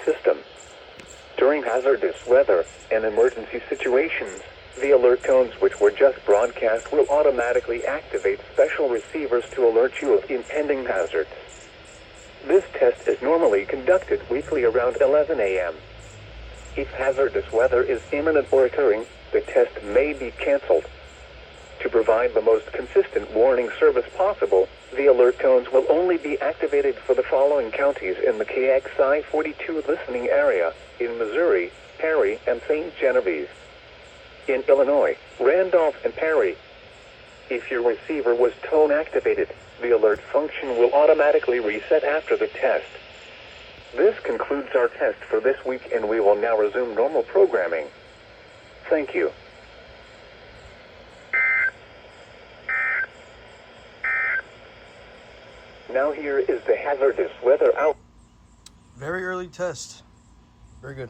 system. During hazardous weather and emergency situations, the alert tones which were just broadcast will automatically activate special receivers to alert you of impending hazards. This test is normally conducted weekly around 11 a.m. If hazardous weather is imminent or occurring, the test may be canceled. To provide the most consistent warning service possible, the alert tones will only be activated for the following counties in the KXI42 listening area: in Missouri, Perry, and St. Genevieve. In Illinois, Randolph and Perry. If your receiver was tone activated, the alert function will automatically reset after the test. This concludes our test for this week, and we will now resume normal programming. Thank you. Now here is the hazardous weather out. Very early test. Very good.